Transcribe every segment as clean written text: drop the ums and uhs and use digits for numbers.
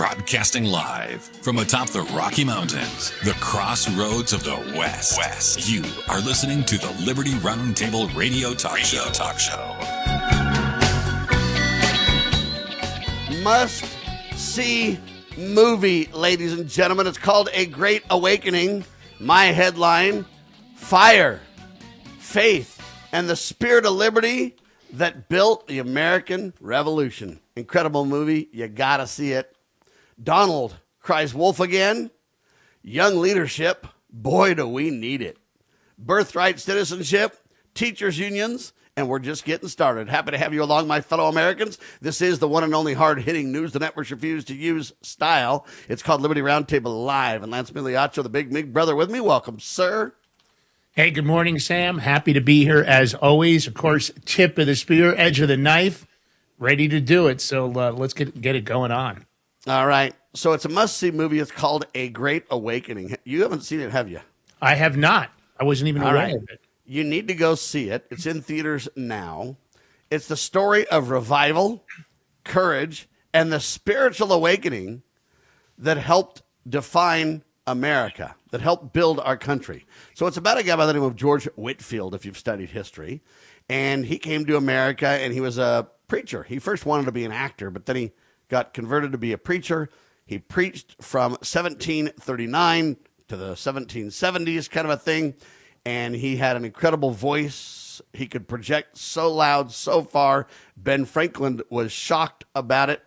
Broadcasting live from atop the Rocky Mountains, the crossroads of the West. You are listening to the Liberty RoundTable Radio Talk Show. Must see movie, ladies and gentlemen. It's called A Great Awakening. My headline: Fire, Faith, and the Spirit of Liberty that built the American Revolution. Incredible movie. You gotta see it. Donald cries wolf again. Young leadership. Boy, do we need it. Birthright Citizenship. Teachers unions. And we're just getting started. Happy to have you along, my fellow Americans. This is the one and only hard-hitting news the networks refuse to use style. It's called Liberty Roundtable Live. And Lance Migliaccio, the big Mig brother, with me. Welcome, sir. Hey, good morning, Sam. Happy to be here as always. Of course, tip of the spear, edge of the knife, ready to do it. So let's get it going on. All right. So it's a must-see movie. It's called A Great Awakening. You haven't seen it, have you? I have not. I wasn't even aware of it. You need to go see it. It's in theaters now. It's the story of revival, courage, and the spiritual awakening that helped define America, that helped build our country. So it's about a guy by the name of George Whitfield, if you've studied history. And he came to America, and he was a preacher. He first wanted to be an actor, but then he got converted to be a preacher. He preached from 1739 to the 1770s, kind of a thing. And he had an incredible voice. He could project so loud, so far. Ben Franklin was shocked about it.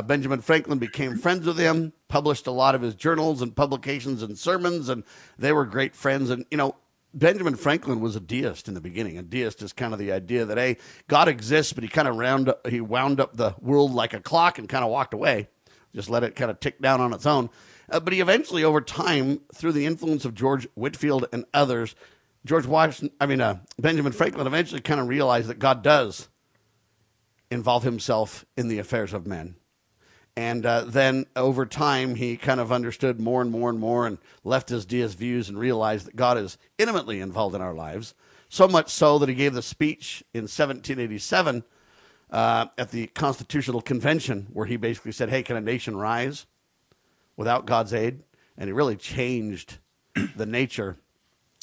Benjamin Franklin became friends with him, published a lot of his journals and publications and sermons, and they were great friends. And, you know, Benjamin Franklin was a deist in the beginning. A deist is kind of the idea that, hey, God exists, but he kind of wound up the world like a clock and kind of walked away. Just let it kind of tick down on its own. But he eventually, over time, through the influence of George Whitfield and others, Benjamin Franklin eventually kind of realized that God does involve himself in the affairs of men. And then over time, he kind of understood more and more and more and left his deist views and realized that God is intimately involved in our lives. So much so that he gave the speech in 1787 at the Constitutional Convention where he basically said, hey, can a nation rise without God's aid? And he really changed the nature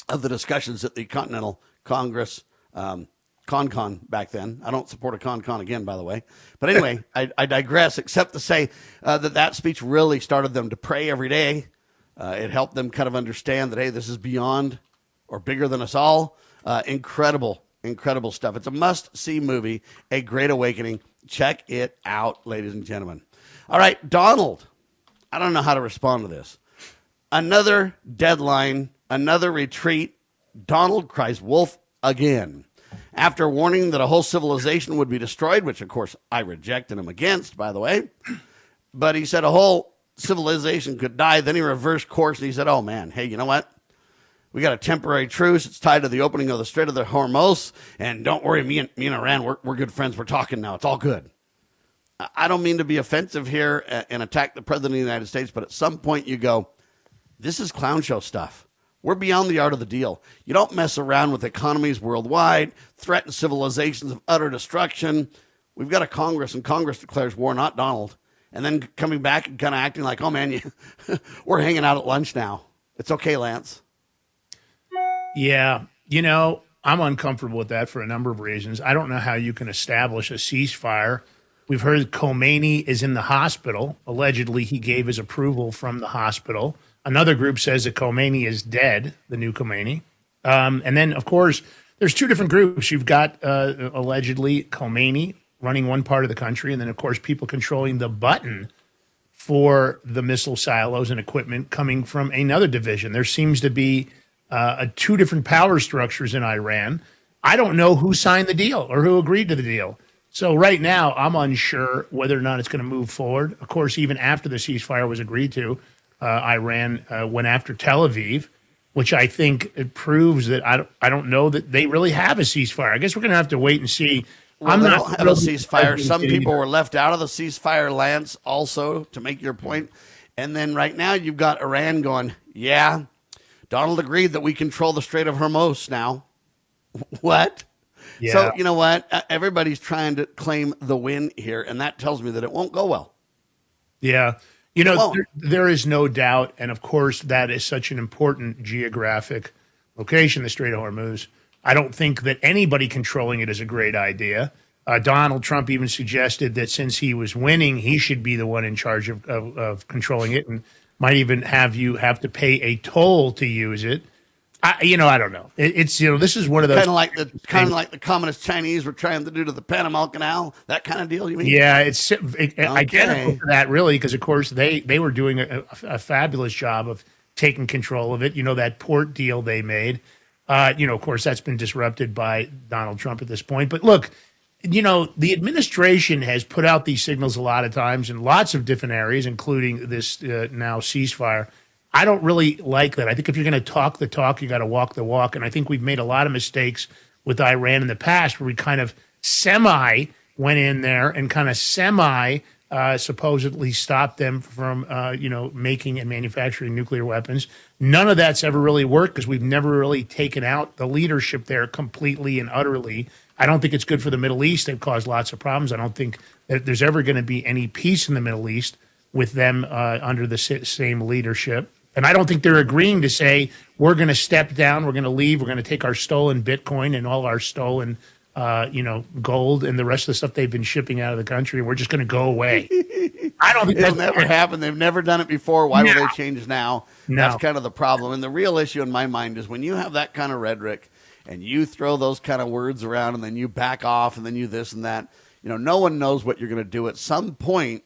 of the discussions at the Continental Congress, CON back then. I don't support a CON again, by the way. But anyway, I digress, except to say that speech really started them to pray every day. It helped them kind of understand that, hey, this is beyond or bigger than us all. Incredible stuff. It's a must-see movie, A Great Awakening. Check it out, ladies and gentlemen. All right, Donald. I don't know how to respond to this. Another deadline, another retreat. Donald cries wolf again. After warning that a whole civilization would be destroyed, which, of course, I rejected him against, by the way. But he said a whole civilization could die. Then he reversed course, and he said, oh, man, hey, you know what? We got a temporary truce. It's tied to the opening of the Strait of Hormuz. And don't worry, me and Iran, we're good friends. We're talking now. It's all good. I don't mean to be offensive here and attack the president of the United States, but at some point you go, this is clown show stuff. We're beyond the art of the deal. You don't mess around with economies worldwide, threaten civilizations of utter destruction. We've got a Congress, and Congress declares war, not Donald. And then coming back and kind of acting like, oh, man, we're hanging out at lunch now. It's okay, Lance. Yeah, I'm uncomfortable with that for a number of reasons. I don't know how you can establish a ceasefire. We've heard Khomeini is in the hospital. Allegedly, he gave his approval from the hospital. Another group says that Khomeini is dead, the new Khomeini. And then, of course, there's two different groups. You've got allegedly Khomeini running one part of the country, and then, of course, people controlling the button for the missile silos and equipment coming from another division. There seems to be two different power structures in Iran. I don't know who signed the deal or who agreed to the deal. So right now, I'm unsure whether or not it's going to move forward. Of course, even after the ceasefire was agreed to, Iran went after Tel Aviv, which I think it proves that I don't know that they really have a ceasefire. I guess we're going to have to wait and see. Well, they don't have a ceasefire. Some people were left out of the ceasefire, Lance, also, to make your point. And then right now you've got Iran going, yeah, Donald agreed that we control the Strait of Hormuz now. What? Yeah. So, you know what? Everybody's trying to claim the win here, and that tells me that it won't go well. Yeah. You know, there is no doubt, and of course, that is such an important geographic location, the Strait of Hormuz. I don't think that anybody controlling it is a great idea. Donald Trump even suggested that since he was winning, he should be the one in charge of controlling it, and might even have to pay a toll to use it. I don't know. It's this is one of those kind of like the communist Chinese were trying to do to the Panama Canal, that kind of deal. You mean? Yeah, it's identical to that, really, because of course they were doing a fabulous job of taking control of it. That port deal they made. Of course, that's been disrupted by Donald Trump at this point. But look, the administration has put out these signals a lot of times in lots of different areas, including this now ceasefire. I don't really like that. I think if you're going to talk the talk, you got to walk the walk. And I think we've made a lot of mistakes with Iran in the past where we kind of went in there and kind of supposedly stopped them from, making and manufacturing nuclear weapons. None of that's ever really worked because we've never really taken out the leadership there completely and utterly. I don't think it's good for the Middle East. They've caused lots of problems. I don't think that there's ever going to be any peace in the Middle East with them under the same leadership. And I don't think they're agreeing to say, we're going to step down, we're going to leave, we're going to take our stolen Bitcoin and all our stolen, gold and the rest of the stuff they've been shipping out of the country, and we're just going to go away. I don't think that'll never happen. They've never done it before. Why would they change now? No. That's kind of the problem. And the real issue in my mind is when you have that kind of rhetoric and you throw those kind of words around and then you back off and then you this and that, no one knows what you're going to do. At some point,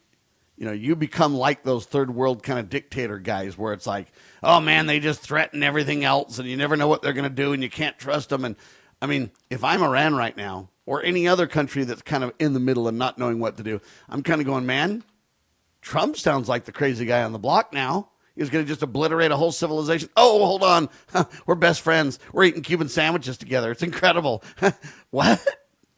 you become like those third world kind of dictator guys where it's like, oh, man, they just threaten everything else and you never know what they're going to do and you can't trust them. And, I mean, if I'm Iran right now or any other country that's kind of in the middle and not knowing what to do, I'm kind of going, man, Trump sounds like the crazy guy on the block now. He's going to just obliterate a whole civilization. Oh, hold on. We're best friends. We're eating Cuban sandwiches together. It's incredible. What?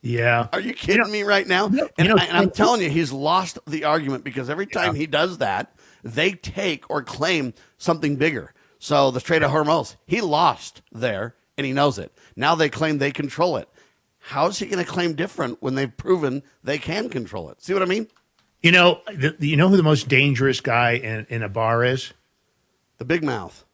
Yeah. Are you kidding me right now? And I'm telling you, he's lost the argument because every time he does that, they take or claim something bigger. So the Strait of Hormuz, he lost there, and he knows it. Now they claim they control it. How is he going to claim different when they've proven they can control it? See what I mean? You know who the most dangerous guy in a bar is? The big mouth.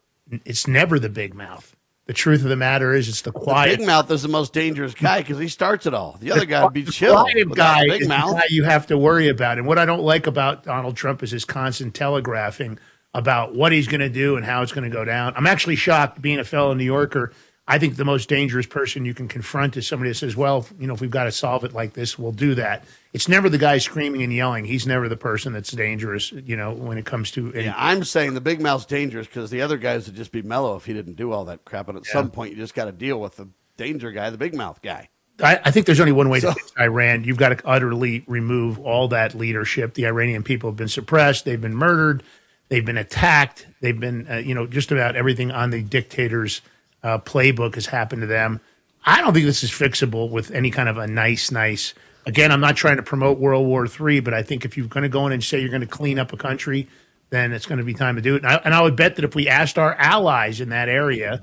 It's never the big mouth. The truth of the matter is, it's the quiet. The big mouth is the most dangerous guy because he starts it all. The other guy would be chill. The guy big mouth. The guy you have to worry about. And what I don't like about Donald Trump is his constant telegraphing about what he's going to do and how it's going to go down. I'm actually shocked, being a fellow New Yorker. I think the most dangerous person you can confront is somebody that says, well, if we've got to solve it like this, we'll do that. It's never the guy screaming and yelling. He's never the person that's dangerous, when it comes to anything. Yeah, I'm saying the big mouth's dangerous because the other guys would just be mellow if he didn't do all that crap. And at some point, you just got to deal with the danger guy, the big mouth guy. I think there's only one way to fix Iran. You've got to utterly remove all that leadership. The Iranian people have been suppressed. They've been murdered. They've been attacked. They've been, just about everything on the dictator's playbook has happened to them. I don't think this is fixable with any kind of a nice. Again, I'm not trying to promote World War III, but I think if you're going to go in and say you're going to clean up a country, then it's going to be time to do it. And I would bet that if we asked our allies in that area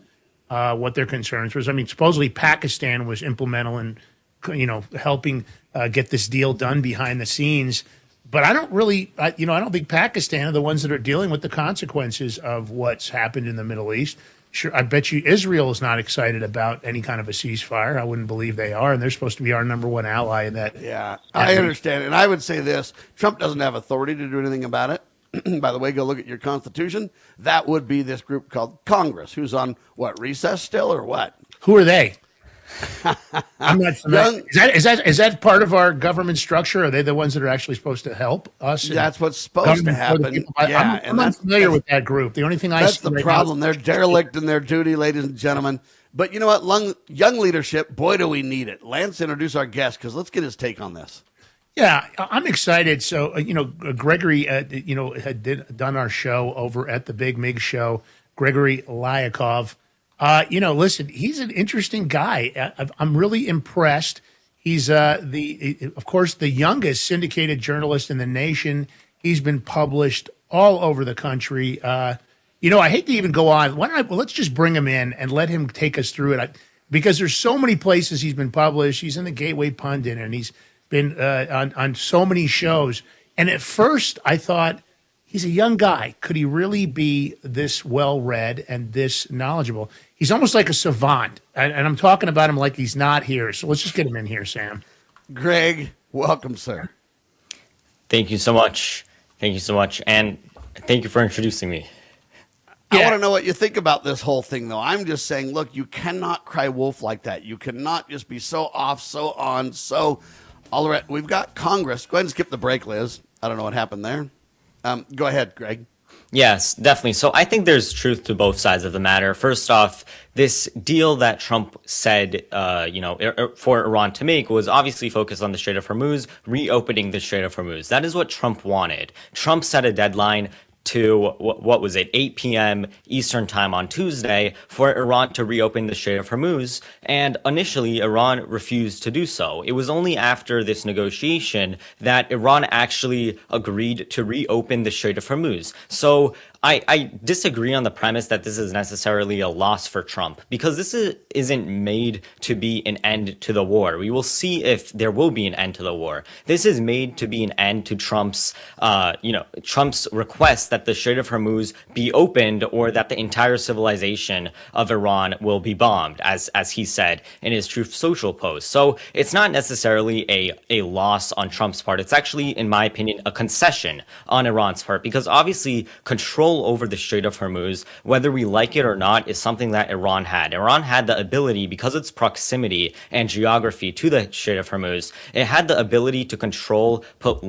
what their concerns was, supposedly Pakistan was implemental in, helping get this deal done behind the scenes. But I don't really, I don't think Pakistan are the ones that are dealing with the consequences of what's happened in the Middle East. Sure, I bet you Israel is not excited about any kind of a ceasefire. I wouldn't believe they are, and they're supposed to be our number one ally in that. Yeah, I understand. And I would say this, Trump doesn't have authority to do anything about it. By the way, go look at your Constitution. That would be this group called Congress, who's on, recess still or what? Who are they? I'm not familiar. Is that part of our government structure? Are they the ones that are actually supposed to help us? That's what's supposed to happen. I'm not familiar with that group. The only thing that's the problem. They're derelict in their duty, ladies and gentlemen. But you know what? Young leadership, boy, do we need it. Lance, introduce our guest because let's get his take on this. Yeah, I'm excited. So, Gregory, had done our show over at the Big Mig Show. Gregory Lyakhov. Listen, he's an interesting guy. I'm really impressed. He's of course, the youngest syndicated journalist in the nation. He's been published all over the country. I hate to even go on. Let's just bring him in and let him take us through it. Because there's so many places he's been published. He's in the Gateway Pundit, and he's been on so many shows. And at first, I thought, he's a young guy. Could he really be this well-read and this knowledgeable? He's almost like a savant. And I'm talking about him like he's not here. So let's just get him in here, Sam. Greg, welcome, sir. Thank you so much. Thank you so much. And thank you for introducing me. I want to know what you think about this whole thing, though. I'm just saying, look, you cannot cry wolf like that. You cannot just be so off, so on, so all right. We've got Congress. Go ahead and skip the break, Liz. I don't know what happened there. Go ahead, Greg. Yes, definitely. So I think there's truth to both sides of the matter. First off, this deal that Trump said, for Iran to make was obviously focused on the Strait of Hormuz, reopening the Strait of Hormuz. That is what Trump wanted. Trump set a deadline to, 8 p.m. Eastern time on Tuesday for Iran to reopen the Strait of Hormuz. And initially, Iran refused to do so. It was only after this negotiation that Iran actually agreed to reopen the Strait of Hormuz. So I disagree on the premise that this is necessarily a loss for Trump, because this isn't made to be an end to the war. We will see if there will be an end to the war. This is made to be an end to Trump's request that the Strait of Hormuz be opened, or that the entire civilization of Iran will be bombed, as he said in his Truth Social post. So it's not necessarily a loss on Trump's part. It's actually, in my opinion, a concession on Iran's part, because obviously control over the Strait of Hormuz, whether we like it or not, is something that Iran had. Iran had the ability, because of its proximity and geography to the Strait of Hormuz, it had the ability to control, put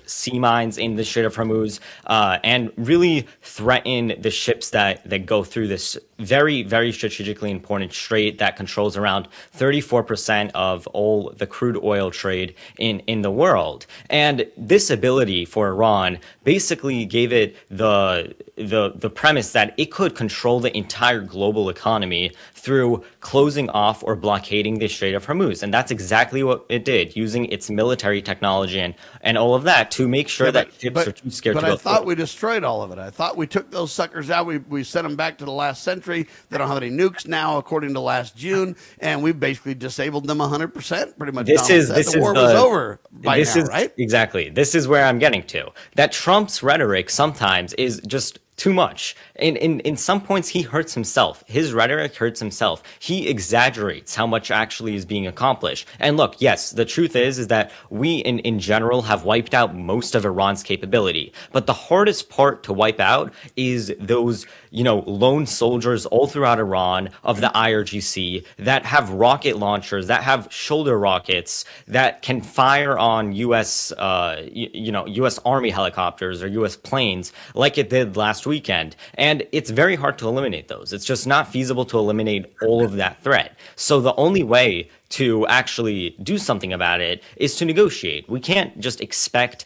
sea mines in the Strait of Hormuz, and really threaten the ships that go through this very, very strategically important strait that controls around 34% of all the crude oil trade in the world. And this ability for Iran basically gave it the premise that it could control the entire global economy through closing off or blockading the Strait of Hormuz. And that's exactly what it did, using its military technology and all of that to make sure that ships are too scared to go through. But I thought we destroyed all of it. I thought we took those suckers out. We sent them back to the last century. They don't have any nukes now, according to last June, and we basically disabled them 100%. Pretty much. The war was over by now, right? Exactly. This is where I'm getting to. That Trump's rhetoric sometimes is just too much. In some points, he hurts himself. His rhetoric hurts himself. He exaggerates how much actually is being accomplished. And look, yes, the truth is that we in general have wiped out most of Iran's capability. But the hardest part to wipe out is those, lone soldiers all throughout Iran of the IRGC that have rocket launchers, that have shoulder rockets, that can fire on U.S. Army helicopters or U.S. planes like it did last weekend. And it's very hard to eliminate those. It's just not feasible to eliminate all of that threat. So the only way to actually do something about it is to negotiate. We can't just expect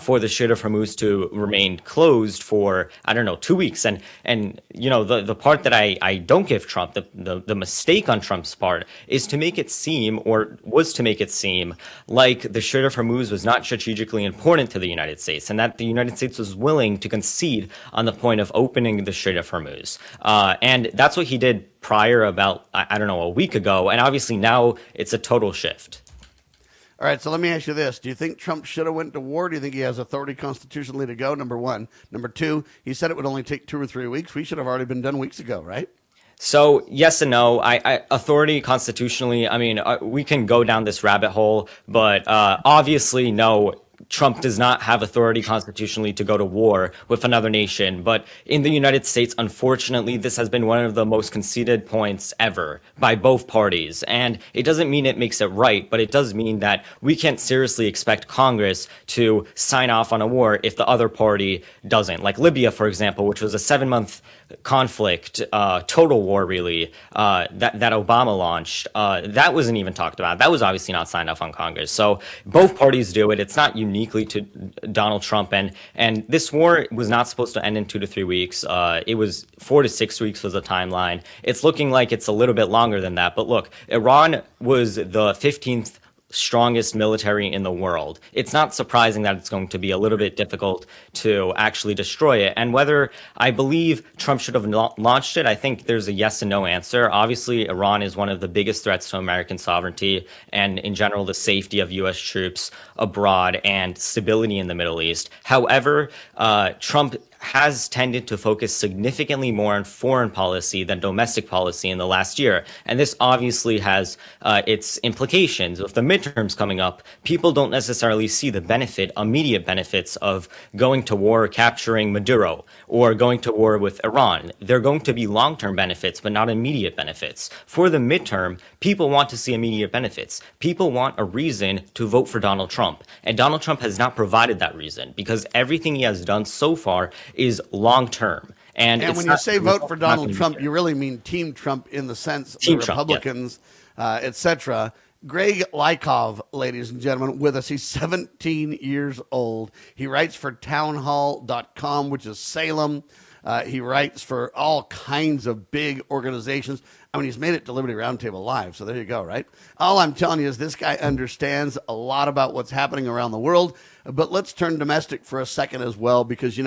for the Strait of Hormuz to remain closed for, 2 weeks. And the part that I don't give Trump, the mistake on Trump's part, is to make it seem, or was to make it seem, like the Strait of Hormuz was not strategically important to the United States, and that the United States was willing to concede on the point of opening the Strait of Hormuz. And that's what he did prior, about, a week ago. And obviously now it's a total shift. All right, so let me ask you this. Do you think Trump should have went to war? Do you think he has authority constitutionally to go, number one? Number two, he said it would only take 2 or 3 weeks. We should have already been done weeks ago, right? So yes and no. Authority constitutionally, we can go down this rabbit hole, but obviously no. Trump does not have authority constitutionally to go to war with another nation. But in the United States, unfortunately, this has been one of the most conceded points ever by both parties. And it doesn't mean it makes it right, but it does mean that we can't seriously expect Congress to sign off on a war if the other party doesn't. Like Libya, for example, which was a 7-month conflict, total war, really, that Obama launched, that wasn't even talked about. That was obviously not signed off on Congress. So both parties do it. It's not uniquely to Donald Trump. And this war was not supposed to end in 2 to 3 weeks. It was 4 to 6 weeks was the timeline. It's looking like it's a little bit longer than that. But look, Iran was the 15th strongest military in the world. It's not surprising that it's going to be a little bit difficult to actually destroy it. And whether I believe Trump should have launched it, I think there's a yes and no answer. Obviously, Iran is one of the biggest threats to American sovereignty and, in general, the safety of U.S. troops abroad and stability in the Middle East. However, Trump has tended to focus significantly more on foreign policy than domestic policy in the last year. And this obviously has its implications. With the midterms coming up, people don't necessarily see the immediate benefits of going to war, capturing Maduro, or going to war with Iran. They're going to be long-term benefits, but not immediate benefits. For the midterm, people want to see immediate benefits. People want a reason to vote for Donald Trump. And Donald Trump has not provided that reason because everything he has done so far is long-term. And when you say vote for Donald Trump, you really mean Team Trump in the sense the Republicans, etc. Greg Lyakhov, ladies and gentlemen, with us. He's 17 years old. He writes for townhall.com, which is Salem. He writes for all kinds of big organizations. I mean, he's made it to Liberty Roundtable Live, so there you go, right? All I'm telling you is this guy understands a lot about what's happening around the world. But let's turn domestic for a second as well, because,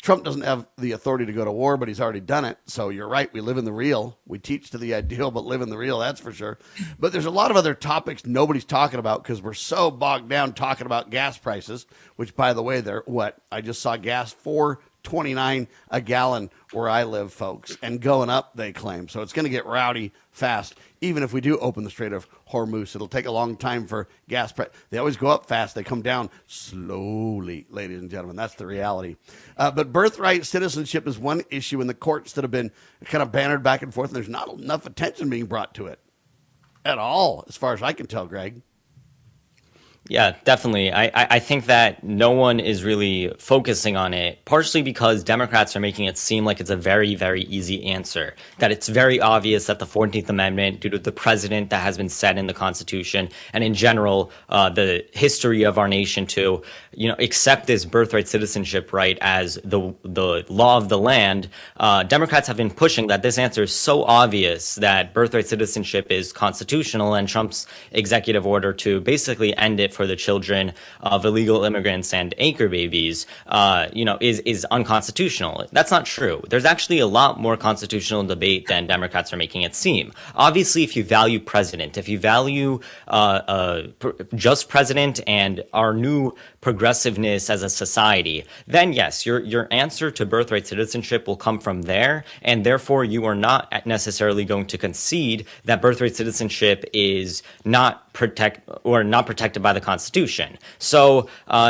Trump doesn't have the authority to go to war, but he's already done it. So you're right. We live in the real. We teach to the ideal, but live in the real. That's for sure. But there's a lot of other topics nobody's talking about because we're so bogged down talking about gas prices, which, by the way, they're what? I just saw gas $4.29 a gallon where I live, folks, and going up, they claim. So it's going to get rowdy fast. Even if we do open the Strait of Hormuz, it'll take a long time for gas price. They always go up fast. They come down slowly, ladies and gentlemen. That's the reality. But birthright citizenship is one issue in the courts that have been kind of bannered back and forth, and there's not enough attention being brought to it at all, as far as I can tell, Greg. Yeah, definitely. I think that no one is really focusing on it, partially because Democrats are making it seem like it's a very, very easy answer, that it's very obvious that the 14th Amendment, due to the precedent that has been set in the Constitution, and in general, the history of our nation to, accept this birthright citizenship right as the law of the land, Democrats have been pushing that this answer is so obvious that birthright citizenship is constitutional, and Trump's executive order to basically end it for the children of illegal immigrants and anchor babies, is unconstitutional. That's not true. There's actually a lot more constitutional debate than Democrats are making it seem. Obviously, if you value president, if you value just president and our new progressiveness as a society, then yes, your answer to birthright citizenship will come from there, and therefore you are not necessarily going to concede that birthright citizenship is not protected by the Constitution. So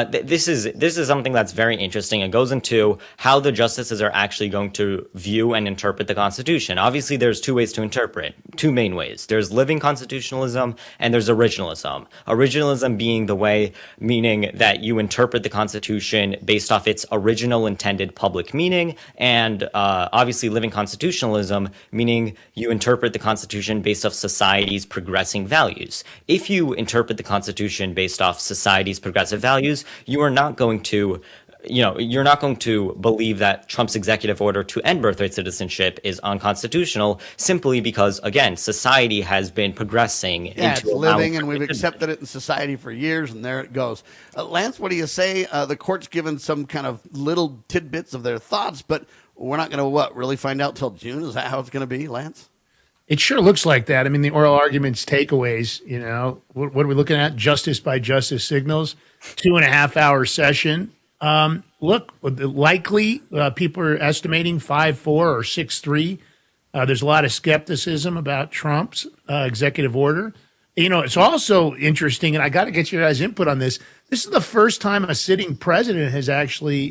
this is something that's very interesting. It goes into how the justices are actually going to view and interpret the Constitution. Obviously, there's two ways to interpret, two main ways. There's living constitutionalism and there's originalism. Originalism being the way, meaning that you interpret the Constitution based off its original intended public meaning, and obviously living constitutionalism, meaning you interpret the Constitution based off society's progressing values. If you interpret the Constitution based off society's progressive values, you are not going to you're not going to believe that Trump's executive order to end birthright citizenship is unconstitutional simply because, again, society has been progressing into living, and we've accepted it in society for years, and there it goes. Lance, what do you say? The court's given some kind of little tidbits of their thoughts, but we're not going to, really find out till June? Is that how it's going to be, Lance? It sure looks like that. I mean, the oral arguments takeaways, what are we looking at? Justice by justice signals, 2.5-hour session. Look, likely people are estimating 5-4 or 6-3. There's a lot of skepticism about Trump's executive order. It's also interesting, and I got to get your guys' input on this. This is the first time a sitting president has actually,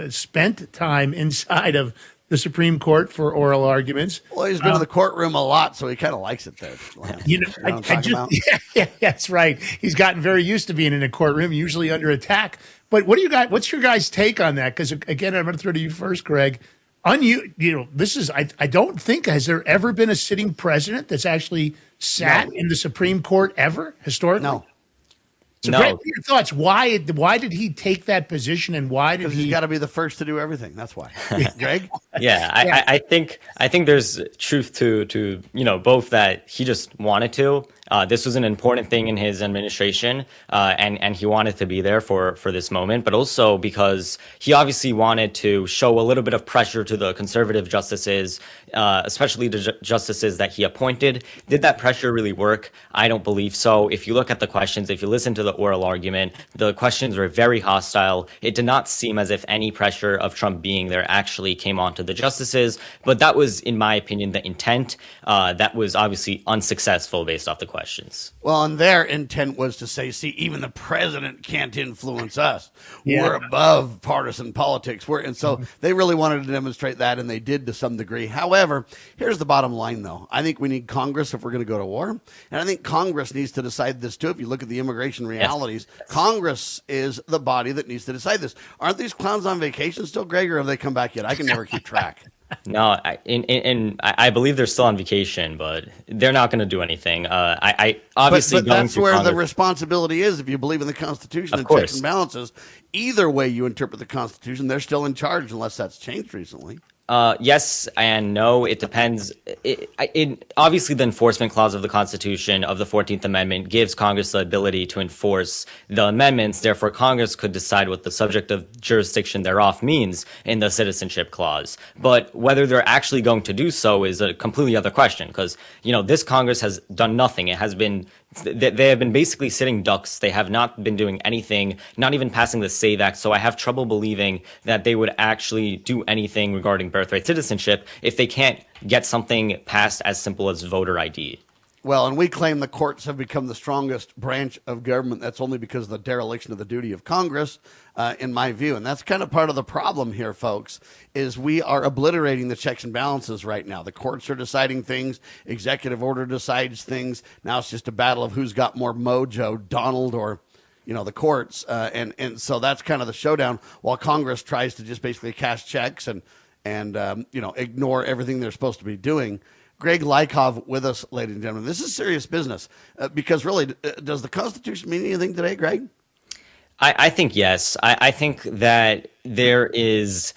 spent time inside of the Supreme Court for oral arguments. Well, he's been in the courtrum a lot, so he kind of likes it there. That's right. He's gotten very used to being in a courtroom, usually under attack. But what's your guys' take on that? Because again, I'm going to throw to you first, Greg. This is, I don't think, has there ever been a sitting president that's actually sat in the Supreme Court ever, historically? No. So Greg, what are your thoughts? Why did he take that position, and why did he? Because he's got to be the first to do everything. That's why. Greg? I think there's truth to both that he just wanted to, This was an important thing in his administration, and he wanted to be there for this moment, but also because he obviously wanted to show a little bit of pressure to the conservative justices, especially the justices that he appointed. Did that pressure really work? I don't believe so. If you look at the questions, if you listen to the oral argument, the questions were very hostile. It did not seem as if any pressure of Trump being there actually came onto the justices, but that was, in my opinion, the intent. That was obviously unsuccessful based off the questions. Well, and their intent was to say, see, even the president can't influence us. Yeah. We're above partisan politics. And so they really wanted to demonstrate that, and they did to some degree. However, here's the bottom line, though. I think we need Congress if we're going to go to war. And I think Congress needs to decide this, too. If you look at the immigration realities, yes. Congress is the body that needs to decide this. Aren't these clowns on vacation still, Greg, or have they come back yet? I can never keep track. No, I believe they're still on vacation, but they're not going to do anything. I obviously, but that's where the responsibility is. If you believe in the Constitution and checks and balances, either way you interpret the Constitution, they're still in charge unless that's changed recently. Yes and no. It depends. Obviously, the enforcement clause of the Constitution of the 14th Amendment gives Congress the ability to enforce the amendments. Therefore, Congress could decide what the subject of jurisdiction thereof means in the citizenship clause. But whether they're actually going to do so is a completely other question, because, this Congress has done nothing. It has been they have been basically sitting ducks. They have not been doing anything, not even passing the SAVE Act. So I have trouble believing that they would actually do anything regarding birthright citizenship if they can't get something passed as simple as voter ID. Well, and we claim the courts have become the strongest branch of government. That's only because of the dereliction of the duty of Congress, in my view. And that's kind of part of the problem here, folks, is we are obliterating the checks and balances right now. The courts are deciding things. Executive order decides things. Now it's just a battle of who's got more mojo, Donald or, the courts. And so that's kind of the showdown, while Congress tries to just basically cash checks and ignore everything they're supposed to be doing. Greg Lyakhov with us, ladies and gentlemen. This is serious business because really, does the Constitution mean anything today, Greg? I think yes. I think that there's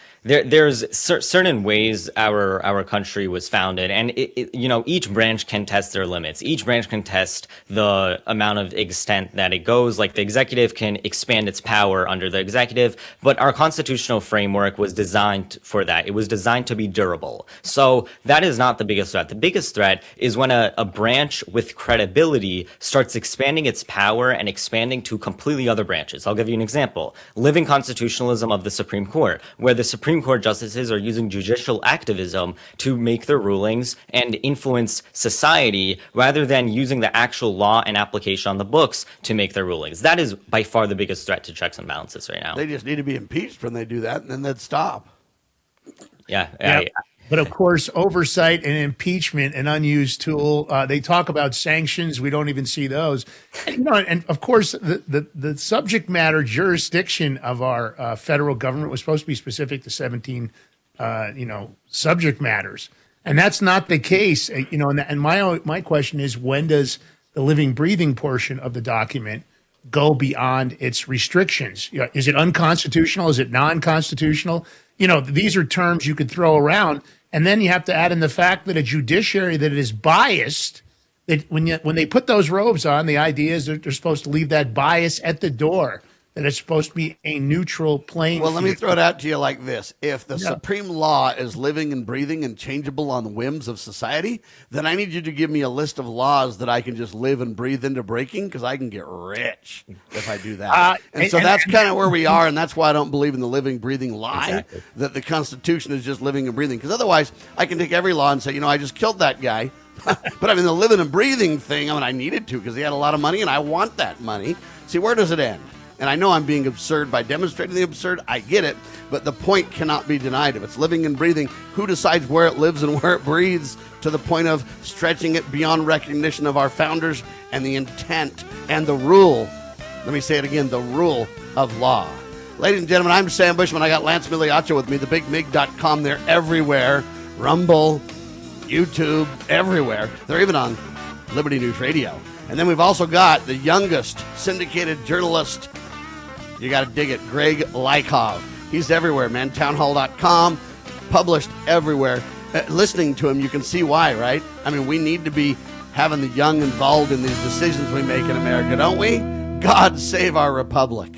certain ways our country was founded, and each branch can test their limits. Each branch can test the amount of extent that it goes. Like the executive can expand its power under the executive, but our constitutional framework was designed for that. It was designed to be durable. So that is not the biggest threat. The biggest threat is when a branch with credibility starts expanding its power and expanding to completely other branches. I'll give you an example. Living constitutionalism of the Supreme Court, where the Supreme Court justices are using judicial activism to make their rulings and influence society rather than using the actual law and application on the books to make their rulings. That is by far the biggest threat to checks and balances right now. They just need to be impeached when they do that, and then they'd stop. Yeah. But of course, oversight and impeachment, an unused tool. They talk about sanctions. We don't even see those. And of course, the subject matter jurisdiction of our federal government was supposed to be specific to 17, subject matters, and that's not the case. And my question is, when does the living, breathing portion of the document go beyond its restrictions? Is it unconstitutional? Is it non-constitutional? These are terms you could throw around. And then you have to add in the fact that a judiciary that is biased, that when they put those robes on, the idea is that they're supposed to leave that bias at the door, that it's supposed to be a neutral playing field. Well, let me throw it out to you like this. If the supreme law is living and breathing and changeable on the whims of society, then I need you to give me a list of laws that I can just live and breathe into breaking, because I can get rich if I do that. So that's kind of where we are, and that's why I don't believe in the living, breathing lie, that the Constitution is just living and breathing. Because otherwise, I can take every law and say, I just killed that guy. But I mean, the living and breathing thing, I needed to because he had a lot of money, and I want that money. See, where does it end? And I know I'm being absurd by demonstrating the absurd. I get it. But the point cannot be denied. If it's living and breathing, who decides where it lives and where it breathes, to the point of stretching it beyond recognition of our founders and the intent and the rule? Let me say it again, the rule of law. Ladies and gentlemen, I'm Sam Bushman. I got Lance Migliaccio with me, thebigmig.com. They're everywhere. Rumble, YouTube, everywhere. They're even on Liberty News Radio. And then we've also got the youngest syndicated journalist. You got to dig it, Greg Lyakhov. He's everywhere, man. Townhall.com, published everywhere. Listening to him, you can see why, right? We need to be having the young involved in these decisions we make in America, don't we? God save our republic.